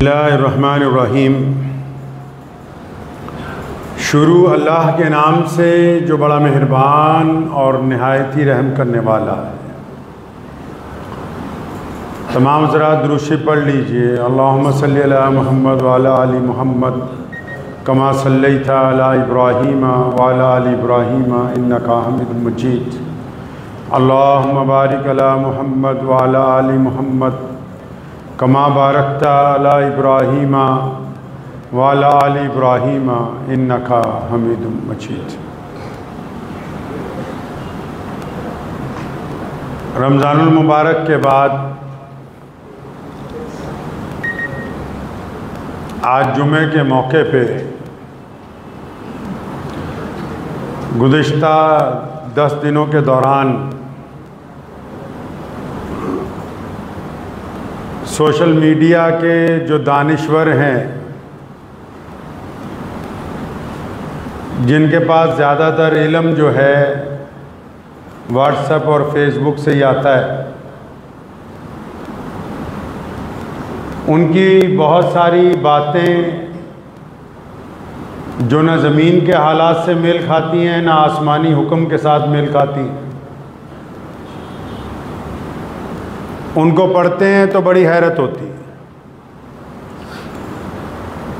बिस्मिल्लाहिर्रहमानिर्रहीम। शुरू अल्लाह के नाम से जो बड़ा मेहरबान और नहायत ही रहम करने वाला है। तमाम ज़रा दुरूशी पढ़ लीजिए। अल्लाहुम्मा सल्ली अला मुहम्मद व अला आलि मुहम्मद कमा सल्लैता अला इब्राहीम व अला आलि इब्राहीम इन्नका हमीदुम मजीद। अल्लाहुम्मा बारिक अला मुहम्मद व अला आलि मुहम्मद कमा बारकता अला इब्राहीम व अला आलि इब्राहीम इन्नका हमीदुम मजीद। रमज़ानुल मुबारक के बाद आज जुमे के मौके पे गुज़िश्ता 10 दिनों के दौरान सोशल मीडिया के जो दानिश्वर हैं, जिनके पास ज़्यादातर इल्म जो है व्हाट्सएप और फेसबुक से ही आता है, उनकी बहुत सारी बातें जो न ज़मीन के हालात से मेल खाती हैं, न आसमानी हुक्म के साथ मेल खाती हैं, उनको पढ़ते हैं तो बड़ी हैरत होती है।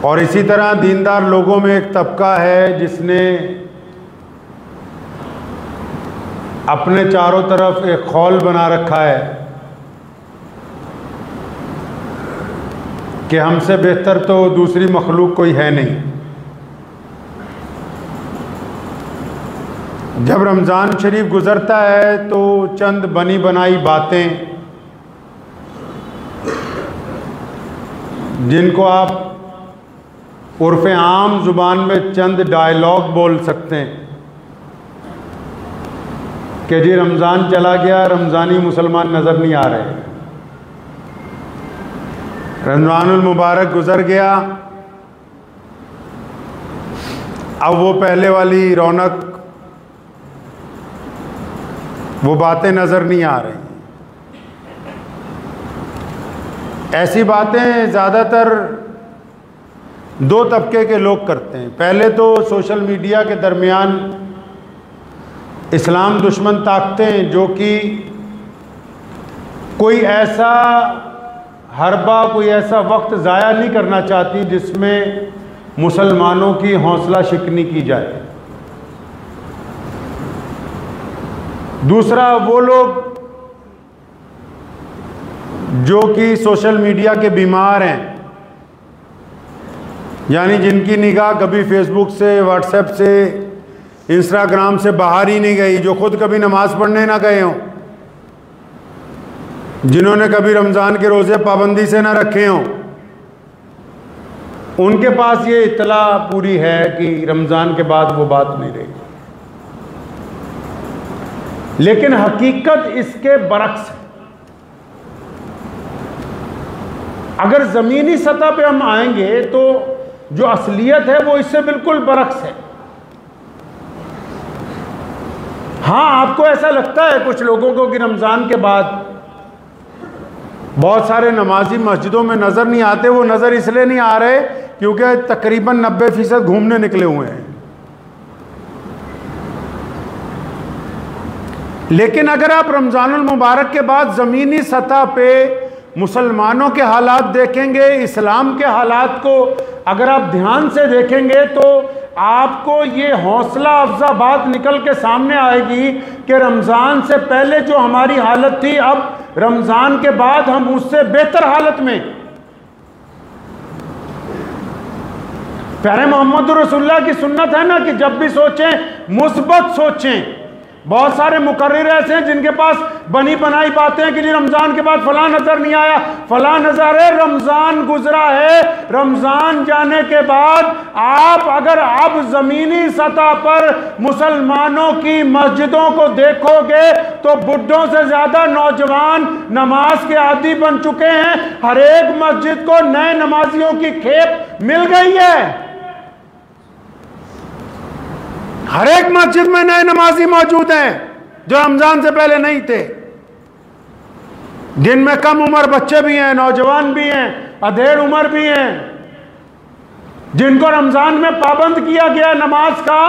और इसी तरह दीनदार लोगों में एक तबका है जिसने अपने चारों तरफ एक खौल बना रखा है कि हमसे बेहतर तो दूसरी मखलूक कोई है नहीं। जब रमज़ान शरीफ गुज़रता है तो चंद बनी बनाई बातें, जिनको आप उर्फ़ आम ज़ुबान में चंद डायलॉग बोल सकते हैं कि जी रमज़ान चला गया, रमज़ानी मुसलमान नज़र नहीं आ रहे, रमज़ानुल मुबारक गुज़र गया, अब वो पहले वाली रौनक, वो बातें नज़र नहीं आ रही। ऐसी बातें ज़्यादातर दो तबके के लोग करते हैं। पहले तो सोशल मीडिया के दरमियान इस्लाम दुश्मन ताकतें, जो कि कोई ऐसा हरबा, कोई ऐसा वक्त ज़ाया नहीं करना चाहती जिसमें मुसलमानों की हौसला शिकनी की जाए। दूसरा, वो लोग जो कि सोशल मीडिया के बीमार हैं, यानी जिनकी निगाह कभी फेसबुक से, व्हाट्सएप से, इंस्टाग्राम से बाहर ही नहीं गई, जो खुद कभी नमाज़ पढ़ने ना गए हों, जिन्होंने कभी रमज़ान के रोज़े पाबंदी से ना रखे हों, उनके पास ये इत्तला पूरी है कि रमज़ान के बाद वो बात नहीं रही। लेकिन हकीकत इसके बरक्स है। अगर ज़मीनी सतह पे हम आएंगे तो जो असलियत है वो इससे बिल्कुल बरक्स है। हाँ, आपको ऐसा लगता है कुछ लोगों को कि रमज़ान के बाद बहुत सारे नमाजी मस्जिदों में नज़र नहीं आते। वो नज़र इसलिए नहीं आ रहे क्योंकि तकरीबन 90% घूमने निकले हुए हैं। लेकिन अगर आप रमज़ानुल मुबारक के बाद ज़मीनी सतह पे मुसलमानों के हालात देखेंगे, इस्लाम के हालात को अगर आप ध्यान से देखेंगे, तो आपको ये हौसला अफजा बात निकल के सामने आएगी कि रमज़ान से पहले जो हमारी हालत थी, अब रमज़ान के बाद हम उससे बेहतर हालत में। प्यारे मोहम्मद रसूलुल्लाह की सुन्नत है ना कि जब भी सोचें मुस्बत सोचें। बहुत सारे मुकर्रिर ऐसे हैं जिनके पास बनी बनाई बातें हैं कि जी रमज़ान के बाद फलां नज़र नहीं आया, फलां नज़र है। रमज़ान गुजरा है, रमज़ान जाने के बाद आप अगर अब ज़मीनी सतह पर मुसलमानों की मस्जिदों को देखोगे तो बुढ़ों से ज़्यादा नौजवान नमाज के आदी बन चुके हैं। हर एक मस्जिद को नए नमाजियों की खेप मिल गई है। हर एक मस्जिद में नए नमाजी मौजूद हैं जो रमज़ान से पहले नहीं थे। जिनमें कम उम्र बच्चे भी हैं, नौजवान भी हैं, अधेड़ उम्र भी हैं, जिनको रमज़ान में पाबंद किया गया नमाज का।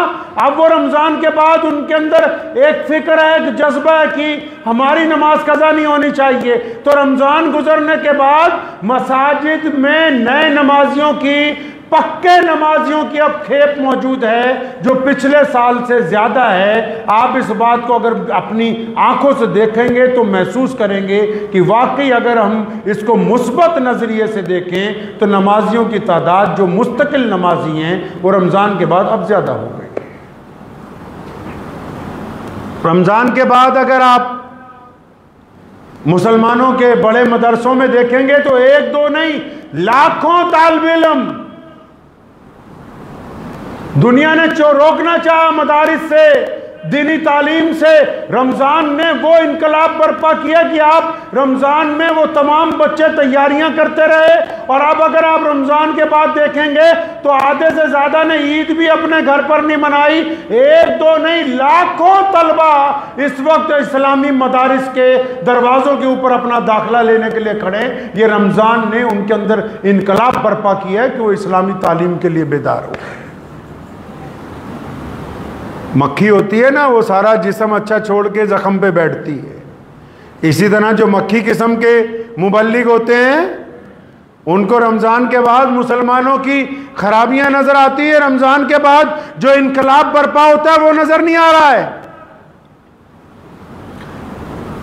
अब वो रमज़ान के बाद उनके अंदर एक फिक्र है, एक जज्बा है कि हमारी नमाज कज़ा नहीं होनी चाहिए। तो रमज़ान गुजरने के बाद मसाजिद में नए नमाजियों की, पक्के नमाजियों की अब खेप मौजूद है, जो पिछले साल से ज़्यादा है। आप इस बात को अगर अपनी आंखों से देखेंगे तो महसूस करेंगे कि वाकई अगर हम इसको मुस्बत नज़रिए से देखें तो नमाजियों की तादाद जो मुस्तकिल नमाजी हैं वो रमज़ान के बाद अब ज़्यादा हो गई। रमज़ान के बाद अगर आप मुसलमानों के बड़े मदरसों में देखेंगे तो एक दो नहीं, लाखों तालिब इल्म दुनिया ने रोकना चाहा मदारिस से, दीनी तालीम से। रमज़ान ने वो इनकलाब बर्पा किया कि आप रमज़ान में वो तमाम बच्चे तैयारियां करते रहे। और अब अगर आप रमज़ान के बाद देखेंगे तो आधे से ज़्यादा ने ईद भी अपने घर पर नहीं मनाई। एक दो नहीं, लाखों तलबा इस वक्त इस्लामी मदारिस के दरवाज़ों के ऊपर अपना दाखिला लेने के लिए खड़े। ये रमज़ान ने उनके अंदर इनकलाब बर्पा किया है कि वो इस्लामी तालीम के लिए बेदार हो। मक्खी होती है ना, वो सारा जिस्म अच्छा छोड़ के जख्म पे बैठती है। इसी तरह जो मक्खी किस्म के मुबल्लिग होते हैं उनको रमज़ान के बाद मुसलमानों की खराबियां नजर आती है। रमज़ान के बाद जो इनकलाब बर्पा होता है वो नजर नहीं आ रहा है,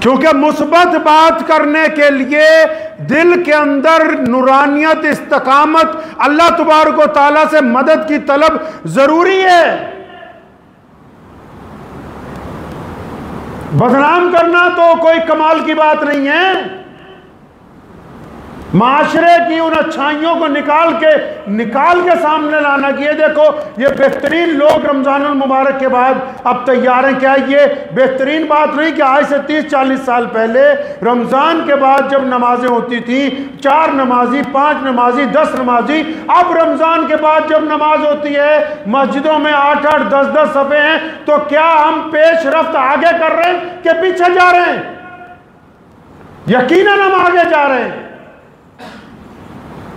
क्योंकि मुस्बत बात करने के लिए दिल के अंदर नूरानियत, इस्तकामत, अल्लाह तबारक व तआला से मदद की तलब जरूरी है। बदनाम करना तो कोई कमाल की बात नहीं है। माशरे की उन अच्छाइयों को निकाल के सामने लाना कि ये देखो, ये बेहतरीन लोग रमज़ानुल मुबारक के बाद अब तैयार हैं। क्या ये बेहतरीन बात नहीं कि आज से 30-40 साल पहले रमज़ान के बाद जब नमाजें होती थी 4 नमाजी, 5 नमाजी, 10 नमाजी, अब रमज़ान के बाद जब नमाज होती है मस्जिदों में 8-8, 10-10 सफ़े हैं, तो क्या हम पेश रफ्त आगे कर रहे हैं कि पीछे जा रहे हैं? यकीनन हम आगे जा रहे हैं।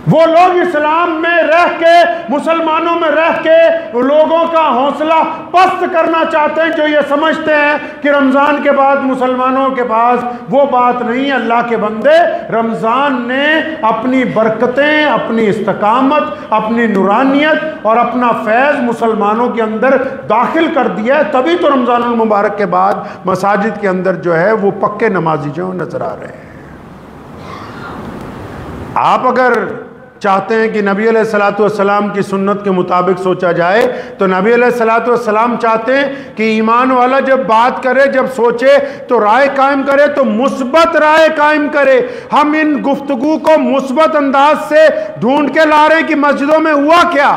वो लोग इस्लाम में रह के, मुसलमानों में रह के लोगों का हौसला पस्त करना चाहते हैं, जो ये समझते हैं कि रमज़ान के बाद मुसलमानों के पास वो बात नहीं है। अल्लाह के बंदे, रमज़ान ने अपनी बरकतें, अपनी इस्तकामत, अपनी नूरानियत और अपना फैज़ मुसलमानों के अंदर दाखिल कर दिया है। तभी तो रमज़ानुल मुबारक के बाद मसाजिद के अंदर जो है वो पक्के नमाजी जो नजर आ रहे हैं। आप अगर चाहते हैं कि नबी अलैहिस्सलातु वस्सलाम की सुन्नत के मुताबिक सोचा जाए तो नबी अलैहिस्सलातु वस्सलाम चाहते हैं कि ईमान वाला जब बात करे, जब सोचे तो राय कायम करे, तो मुस्बत राय कायम करे। हम इन गुफ्तगू को मुस्बत अंदाज से ढूंढ के ला रहे हैं कि मस्जिदों में हुआ क्या।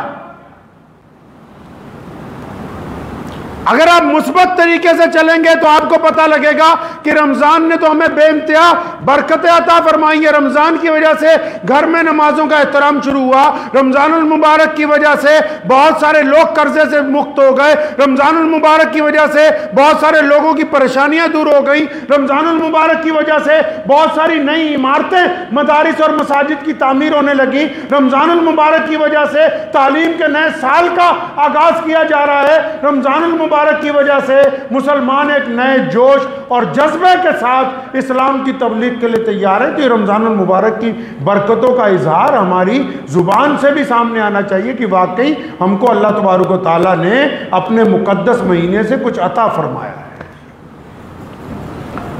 अगर आप मुस्बत तरीके से चलेंगे तो आपको पता लगेगा कि रमज़ान ने तो हमें बेइंतहा बरकतें अता फरमाई है। रमज़ान की वजह से घर में नमाजों का एहतराम शुरू हुआ। रमज़ानुल मुबारक की वजह से बहुत सारे लोग कर्जे से मुक्त हो गए। रमज़ानुल मुबारक की वजह से बहुत सारे लोगों की परेशानियां दूर हो गई। रमज़ानुल मुबारक की वजह से बहुत सारी नई इमारतें, मदारिस और मसाजिद की तामीर होने लगी। रमज़ानुल मुबारक की वजह से तालीम के नए साल का आगाज़ किया जा रहा है। रमज़ानुल मुबारक की वजह से मुसलमान एक नए जोश और जज्बे के साथ इस्लाम की तबलीग के लिए तैयार है। तो रमज़ानुल मुबारक की बरकतों का इजहार हमारी जुबान से भी सामने आना चाहिए कि वाकई हमको अल्लाह तबारक व तआला ने अपने मुकद्दस महीने से कुछ अता फरमाया है।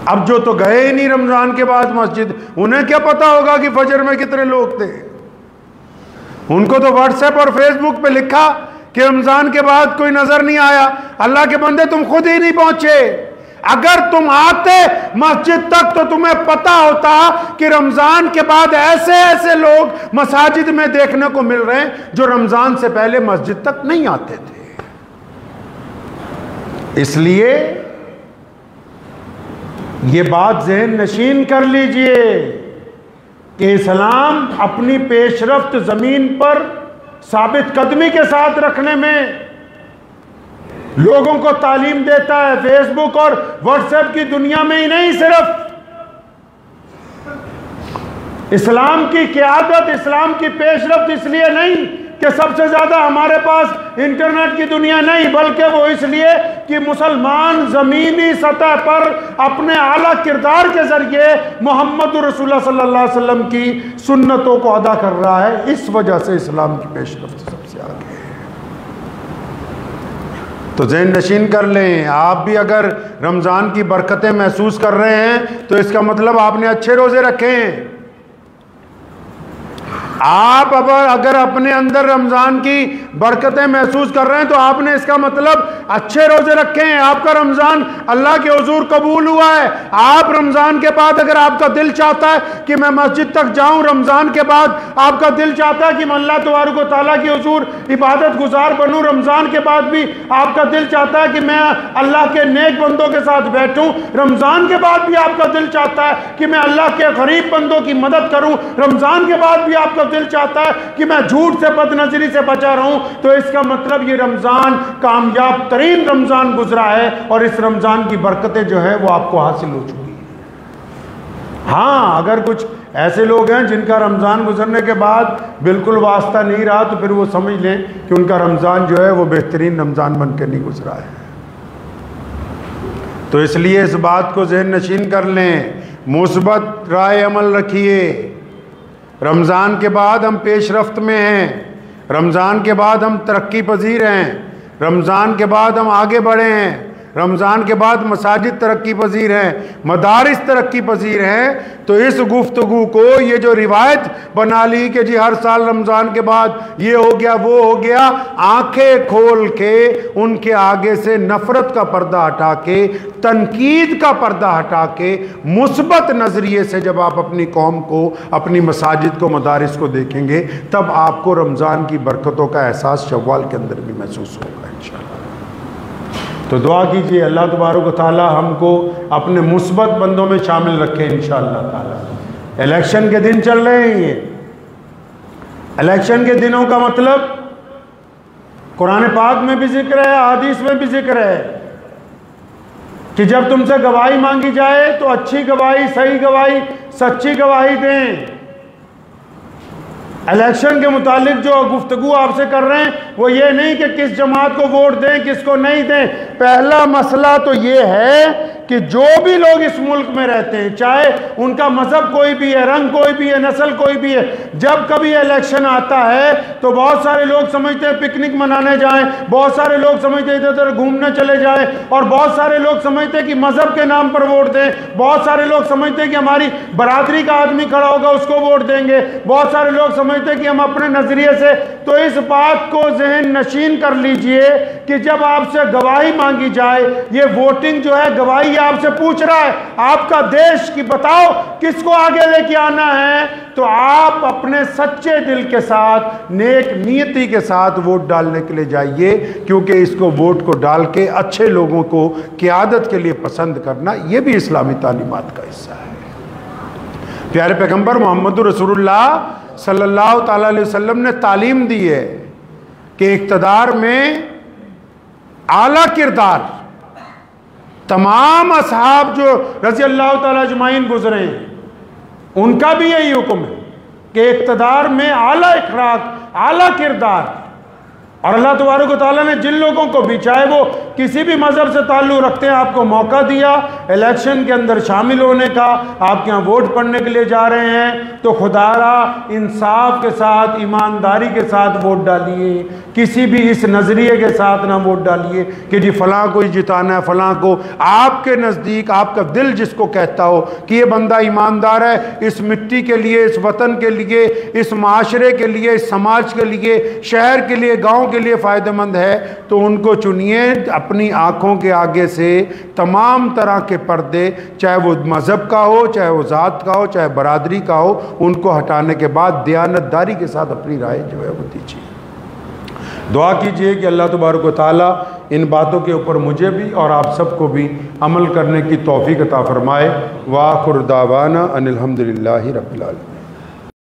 अब जो तो गए ही नहीं रमज़ान के बाद मस्जिद, उन्हें क्या पता होगा कि फजर में कितने लोग थे। उनको तो व्हाट्सएप और फेसबुक पे लिखा कि रमजान के बाद कोई नजर नहीं आया। अल्लाह के बंदे, तुम खुद ही नहीं पहुंचे। अगर तुम आते मस्जिद तक तो तुम्हें पता होता कि रमजान के बाद ऐसे ऐसे लोग मसाजिद में देखने को मिल रहे हैं जो रमजान से पहले मस्जिद तक नहीं आते थे। इसलिए ये बात ज़हन नशीन कर लीजिए कि इस्लाम अपनी पेशरफ्त जमीन पर साबित कदमी के साथ रखने में लोगों को तालीम देता है। फेसबुक और व्हाट्सएप की दुनिया में ही नहीं, सिर्फ इस्लाम की क़यादत, इस्लाम की पेशरफ्त इसलिए नहीं कि सबसे ज़्यादा हमारे पास इंटरनेट की दुनिया नहीं, बल्कि वो इसलिए कि मुसलमान ज़मीनी सतह पर अपने आला किरदार के ज़रिए मोहम्मद रसूलुल्लाह सल्लल्लाहु अलैहि वसल्लम की सुन्नतों को अदा कर रहा है। इस वजह से इस्लाम की पेशरफ्त सबसे आगे है। तो ज़हन नशीन कर लें, आप भी अगर रमज़ान की बरकतें महसूस कर रहे हैं तो इसका मतलब आपने अच्छे रोज़े रखे हैं। आप अगर अपने अंदर रमज़ान की बरकतें महसूस कर रहे हैं तो आपने इसका मतलब अच्छे रोजे रखे हैं, आपका रमज़ान अल्लाह के हुजूर कबूल हुआ है। आप रमज़ान के बाद अगर आपका दिल चाहता है कि मैं मस्जिद तक जाऊं, रमज़ान के बाद आपका दिल चाहता है कि मैं अल्लाह तबारक व तआला के हुजूर इबादत गुजार बनूं, रमज़ान के बाद भी आपका दिल चाहता है कि मैं अल्लाह के नेक बंदों के साथ बैठूं, रमज़ान के बाद भी आपका दिल चाहता है कि मैं अल्लाह के गरीब बंदों की मदद करूं, रमज़ान के बाद भी आपका दिल चाहता है कि मैं झूठ से, बदनजरी से बचा रहूं, तो इसका मतलब ये रमज़ान कामयाब तरीन रमज़ान गुजरा है और इस रमज़ान की बरकतें जो है वो आपको हासिल हो चुकी है। हाँ, अगर कुछ ऐसे लोग हैं जिनका रमज़ान गुजरने के बाद बिल्कुल वास्ता नहीं रहा तो फिर वो समझ लें कि उनका रमज़ान जो है वो बेहतरीन रमज़ान बन के नहीं गुजरा है। तो इसलिए इस बात को ज़हन नशीन कर लें, मुस्बत राय अमल रखिए। रमज़ान के बाद हम पेशरफ्त में हैं, रमज़ान के बाद हम तरक्की पजीर हैं, रमज़ान के बाद हम आगे बढ़े हैं, रमज़ान के बाद मसाजिद तरक्की पजीर हैं, मदारिस तरक्की पजीर हैं। तो इस गुफ्तगू को ये जो रिवायत बना ली कि जी हर साल रमज़ान के बाद ये हो गया वो हो गया, आंखें खोल के उनके आगे से नफ़रत का पर्दा हटा के, तनकीद का पर्दा हटा के, मुस्बत नज़रिए से जब आप अपनी कौम को, अपनी मसाजिद को, मदारिस को देखेंगे, तब आपको रमज़ान की बरकतों का एहसास शव्वाल के अंदर भी महसूस होगा इंशाअल्लाह। तो दुआ कीजिए अल्लाह तबारक व तआला हमको अपने मुस्बत बंदों में शामिल रखे इंशाअल्लाह ताला। इलेक्शन के दिन चल रहे हैं, ये इलेक्शन के दिनों का मतलब कुरान पाक में भी जिक्र है, हदीस में भी जिक्र है कि जब तुमसे गवाही मांगी जाए तो अच्छी गवाही, सही गवाही, सच्ची गवाही दें। इलेक्शन के मुतालिक जो गुफ्तगू आपसे कर रहे हैं वो ये नहीं कि किस जमात को वोट दें, किसको नहीं दें। पहला मसला तो ये है कि जो भी लोग इस मुल्क में रहते हैं, चाहे उनका मजहब कोई भी है, रंग कोई भी है, नस्ल कोई भी है, जब कभी इलेक्शन आता है तो बहुत सारे लोग समझते हैं पिकनिक मनाने जाएं, बहुत सारे लोग समझते हैं इधर उधर घूमने चले जाएं, और बहुत सारे लोग समझते हैं कि मजहब के नाम पर वोट दें, बहुत सारे लोग समझते हैं कि हमारी बरादरी का आदमी खड़ा होगा उसको वोट देंगे, बहुत सारे लोग समझते हैं कि हम अपने नजरिए से। तो इस बात को जहन नशीन कर लीजिए कि जब आपसे गवाही मांगी जाए, ये वोटिंग जो है गवाही आपसे पूछ रहा है आपका देश की, बताओ किसको आगे लेके आना है, तो आप अपने सच्चे दिल के साथ, नेक नियति के साथ वोट डालने के लिए जाइए, क्योंकि इसको वोट को डाल के अच्छे लोगों को क़यादत के लिए पसंद करना, यह भी इस्लामी तालीमात का हिस्सा है। प्यारे पैगंबर मोहम्मद रसूलुल्लाह सल्लल्लाहु ताला अलैहि वसल्लम ने तालीम दी है कि इक़्तिदार में आला किरदार तमाम असहाब जो रज़ी अल्लाह ताला अजमाइन गुजरे हैं, उनका भी यही हुक्म है कि इक़्तिदार में आला इखराक, आला किरदार। और अल्लाह तबारक व तआला ने जिन लोगों को भी, चाहे वो किसी भी मज़हब से ताल्लुक़ रखते हैं, आपको मौका दिया इलेक्शन के अंदर शामिल होने का, आपके यहाँ वोट पड़ने के लिए जा रहे हैं, तो खुदारा इंसाफ के साथ, ईमानदारी के साथ वोट डालिए। किसी भी इस नज़रिए के साथ ना वोट डालिए कि जी फ़लाँ को ही जिताना है, फ़लाँ को। आपके नज़दीक आपका दिल जिसको कहता हो कि ये बंदा ईमानदार है, इस मिट्टी के लिए, इस वतन के लिए, इस माशरे के लिए, इस समाज के लिए, शहर के लिए, गाँव के लिए फ़ायदेमंद है, तो उनको चुनिए। अपनी आँखों के आगे से तमाम तरह के पर्दे, चाहे वो मज़हब का हो, चाहे वो ज़ात का हो, चाहे बरादरी का हो, उनको हटाने के बाद दयानतदारी के साथ अपनी राय जो है वो दीजिए। दुआ कीजिए कि अल्लाह तबारक व तआला इन बातों के ऊपर मुझे भी और आप सबको भी अमल करने की तौफीक अता फरमाए। व आखिर दावाना अनिल हम्दुलिल्लाहि रब्बिल आलमीन।